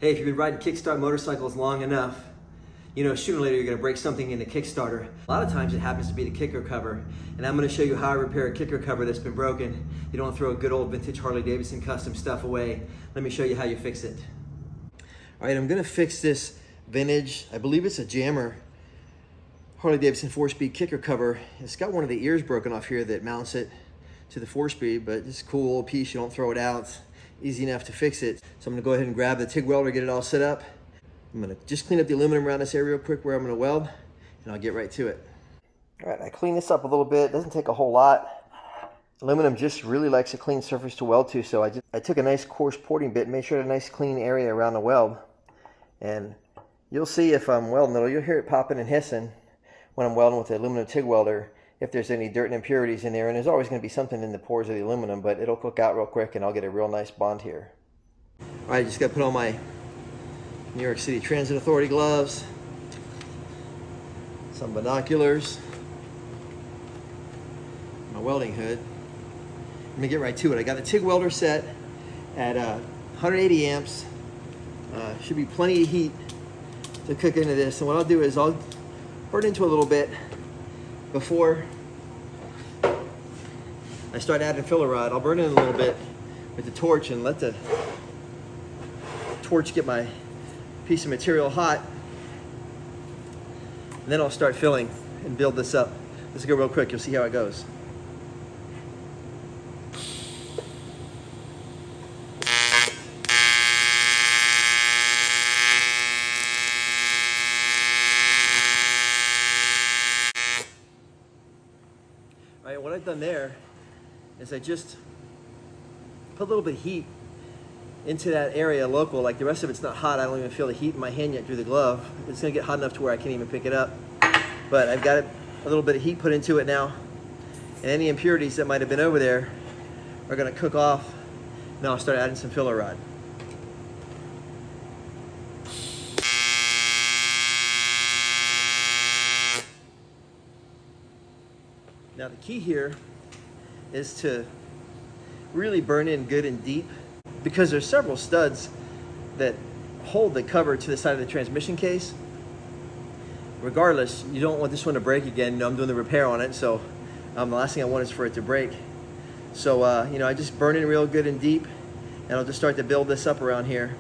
Hey, if you've been riding kickstart motorcycles long enough, you know sooner or later you're going to break something in the Kickstarter. A lot of times it happens to be the kicker cover, and I'm going to show you how I repair a kicker cover that's been broken. You don't throw a good old vintage Harley Davidson custom stuff away. Let me show you how you fix it. All right, I'm going to fix this vintage, I believe it's a Jammer Harley Davidson 4-speed kicker cover. It's got one of the ears broken off here that mounts it to the 4-speed, but it's a cool old piece. You don't throw it out. Easy enough to fix it. So I'm gonna go ahead and grab the TIG welder, get it all set up. I'm gonna just clean up the aluminum around this area real quick where I'm gonna weld, and I'll get right to it. All right, I clean this up a little bit. It doesn't take a whole lot. Aluminum just really likes a clean surface to weld to, so I took a nice coarse porting bit and made sure I had a nice clean area around the weld. And you'll see if I'm welding it, you'll hear it popping and hissing when I'm welding with the aluminum TIG welder, if there's any dirt and impurities in there, and there's always going to be something in the pores of the aluminum, but it'll cook out real quick and I'll get a real nice bond here. All right, just got to put on my New York City Transit Authority gloves, some binoculars, my welding hood. Let me get right to it. I got the TIG welder set at 180 amps. Should be plenty of heat to cook into this, and what I'll do is I'll burn into a little bit before I start adding filler rod. I'll burn in a little bit with the torch and let the torch get my piece of material hot, and then I'll start filling and build this up. Let's go real quick, you'll see how it goes. All right, what I've done there is I just put a little bit of heat into that area local. Like the rest of it's not hot. I don't even feel the heat in my hand yet through the glove. It's gonna get hot enough to where I can't even pick it up. But I've got a little bit of heat put into it now. And any impurities that might have been over there are gonna cook off. Now I'll start adding some filler rod. Now the key here is to really burn in good and deep, because there's several studs that hold the cover to the side of the transmission case. Regardless, you don't want this one to break again. You know, I'm doing the repair on it, so the last thing I want is for it to break. So you know, I just burn in real good and deep, and I'll just start to build this up around here.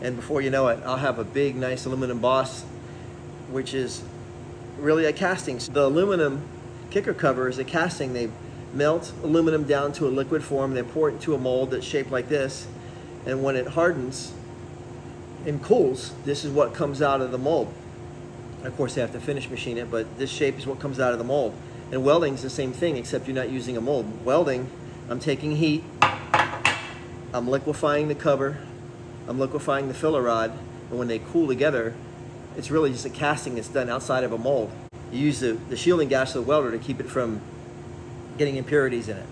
And before you know it, I'll have a big, nice aluminum boss, which is really a casting. So the aluminum kicker cover is a casting. They melt aluminum down to a liquid form, they pour it into a mold that's shaped like this, and when it hardens and cools, this is what comes out of the mold. Of course they have to finish machine it, but this shape is what comes out of the mold. And welding is the same thing, except you're not using a mold. Welding, I'm taking heat, I'm liquefying the cover, I'm liquefying the filler rod, and when they cool together, it's really just a casting that's done outside of a mold. You use the shielding gas of the welder to keep it from getting impurities in it.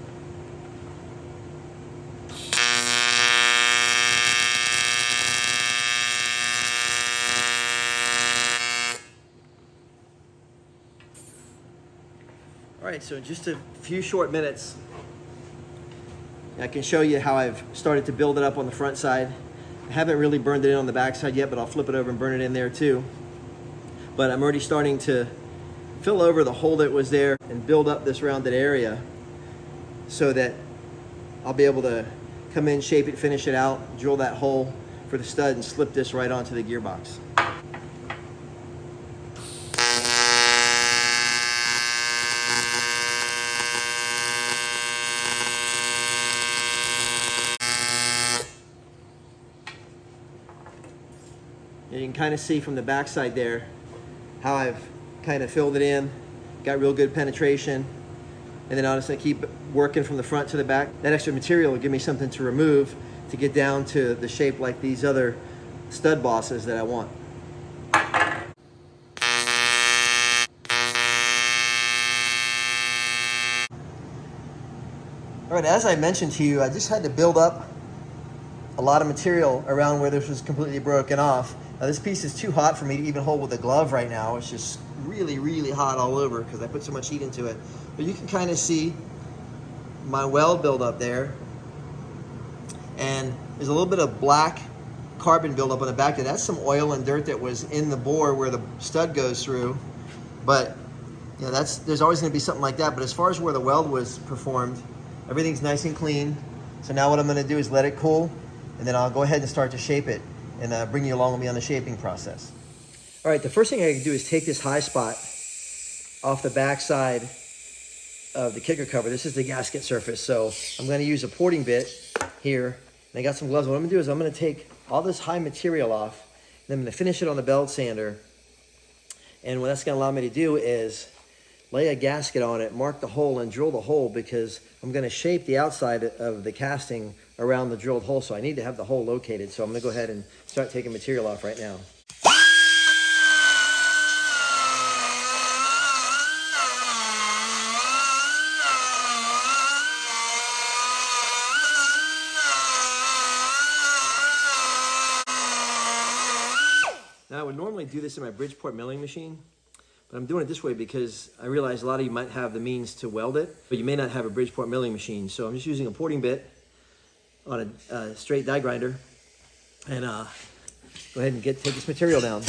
All right, so in just a few short minutes, I can show you how I've started to build it up on the front side. I haven't really burned it in on the back side yet, but I'll flip it over and burn it in there too. But I'm already starting to fill over the hole that was there and build up this rounded area so that I'll be able to come in, shape it, finish it out, drill that hole for the stud, and slip this right onto the gearbox. And you can kind of see from the back side there how I've kind of filled it in, got real good penetration, and then I'll just keep working from the front to the back. That extra material will give me something to remove to get down to the shape like these other stud bosses that I want. All right, as I mentioned to you, I just had to build up a lot of material around where this was completely broken off. Now this piece is too hot for me to even hold with a glove right now. It's just really, really hot all over because I put so much heat into it. But you can kind of see my weld build up there. And there's a little bit of black carbon buildup on the back there. That's some oil and dirt that was in the bore where the stud goes through. But you know, there's always going to be something like that. But as far as where the weld was performed, everything's nice and clean. So now what I'm going to do is let it cool, and then I'll go ahead and start to shape it and bring you along with me on the shaping process. All right, the first thing I can do is take this high spot off the back side of the kicker cover. This is the gasket surface. So I'm going to use a porting bit here. And I got some gloves. What I'm going to do is I'm going to take all this high material off, and I'm going to finish it on the belt sander. And what that's going to allow me to do is lay a gasket on it, mark the hole, and drill the hole, because I'm going to shape the outside of the casting around the drilled hole. So I need to have the hole located. So I'm going to go ahead and start taking material off right now. Now, I would normally do this in my Bridgeport milling machine, but I'm doing it this way because I realize a lot of you might have the means to weld it, but you may not have a Bridgeport milling machine. So I'm just using a porting bit on a straight die grinder, and go ahead and take this material down.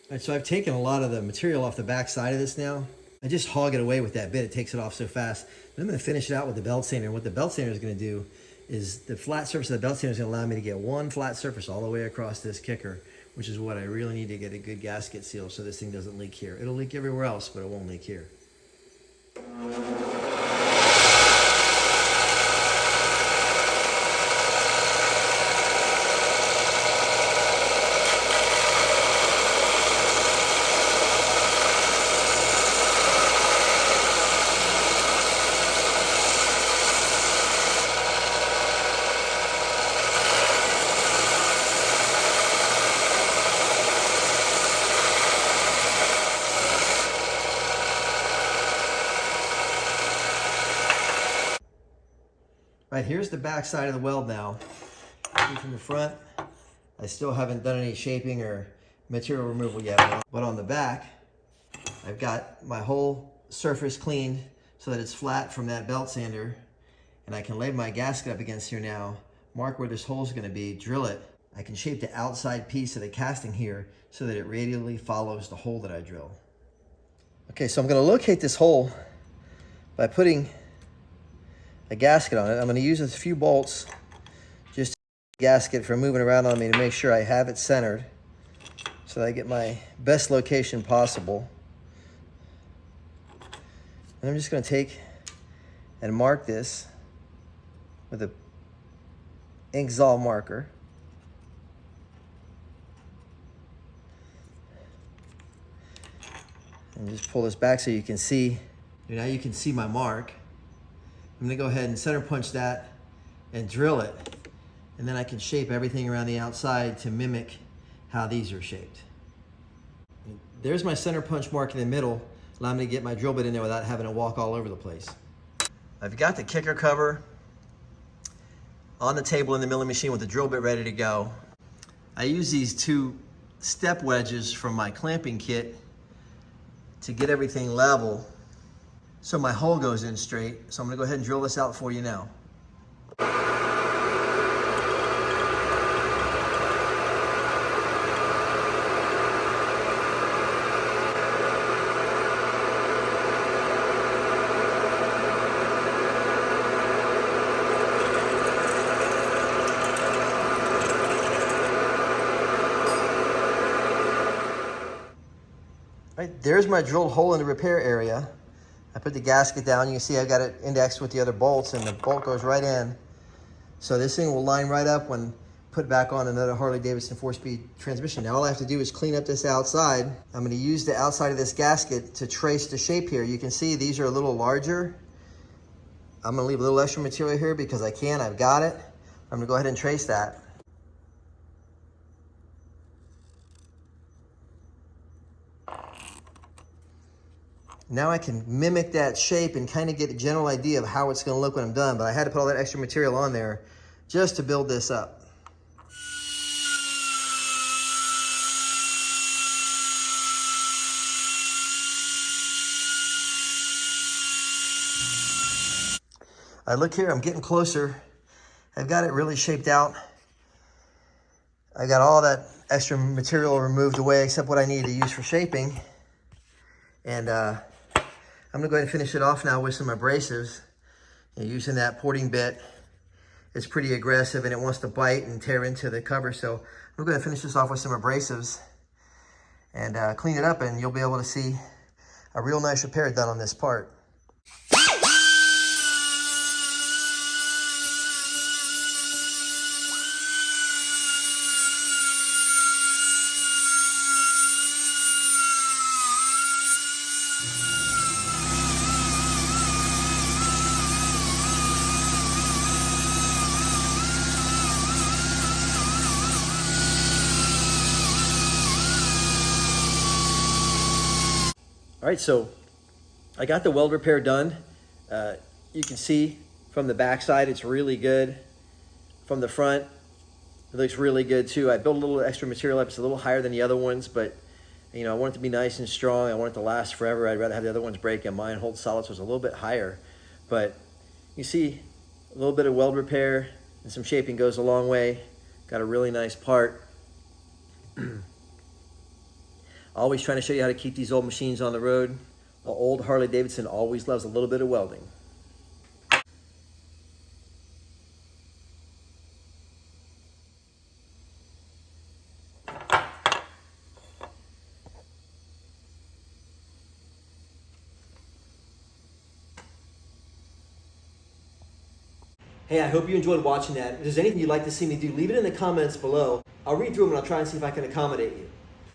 All right, so I've taken a lot of the material off the back side of this now. I just hog it away with that bit. It takes it off so fast. And I'm going to finish it out with the belt sander. And what the belt sander is going to do is the flat surface of the belt sander is going to allow me to get one flat surface all the way across this kicker, which is what I really need to get a good gasket seal so this thing doesn't leak here. It'll leak everywhere else, but it won't leak here. All right, here's the back side of the weld now. From the front, I still haven't done any shaping or material removal yet, but on the back, I've got my whole surface cleaned so that it's flat from that belt sander, and I can lay my gasket up against here now, mark where this hole is going to be, drill it. I can shape the outside piece of the casting here so that it radially follows the hole that I drill. Okay, so I'm going to locate this hole by putting a gasket on it. I'm going to use a few bolts just to gasket for moving around on me to make sure I have it centered so that I get my best location possible. And I'm just going to take and mark this with a ink Zol marker. And just pull this back so you can see. Now you can see my mark. I'm going to go ahead and center punch that and drill it, and then I can shape everything around the outside to mimic how these are shaped. There's my center punch mark in the middle, allowing me to get my drill bit in there without having to walk all over the place. I've got the kicker cover on the table in the milling machine with the drill bit ready to go. I use these two step wedges from my clamping kit to get everything level so my hole goes in straight. So I'm gonna go ahead and drill this out for you now. Right, there's my drilled hole in the repair area. I put the gasket down. You can see I got it indexed with the other bolts, and the bolt goes right in. So this thing will line right up when put back on another Harley-Davidson 4-speed transmission. Now all I have to do is clean up this outside. I'm going to use the outside of this gasket to trace the shape here. You can see these are a little larger. I'm going to leave a little extra material here because I can. I've got it. I'm going to go ahead and trace that. Now I can mimic that shape and kind of get a general idea of how it's going to look when I'm done, but I had to put all that extra material on there just to build this up. Look here, I'm getting closer. I've got it really shaped out. I got all that extra material removed away except what I need to use for shaping. And I'm gonna go ahead and finish it off now with some abrasives. Using that porting bit, it's pretty aggressive and it wants to bite and tear into the cover. So I'm gonna finish this off with some abrasives and clean it up, and you'll be able to see a real nice repair done on this part. All right, so I got the weld repair done. You can see from the back side, it's really good. From the front, it looks really good too. I built a little extra material up. It's a little higher than the other ones, but you know, I want it to be nice and strong. I want it to last forever. I'd rather have the other ones break and mine hold solid, so it's a little bit higher. But you see a little bit of weld repair and some shaping goes a long way. Got a really nice part. Always trying to show you how to keep these old machines on the road. An old Harley Davidson always loves a little bit of welding. Hey, I hope you enjoyed watching that. If there's anything you'd like to see me do, leave it in the comments below. I'll read through them and I'll try and see if I can accommodate you.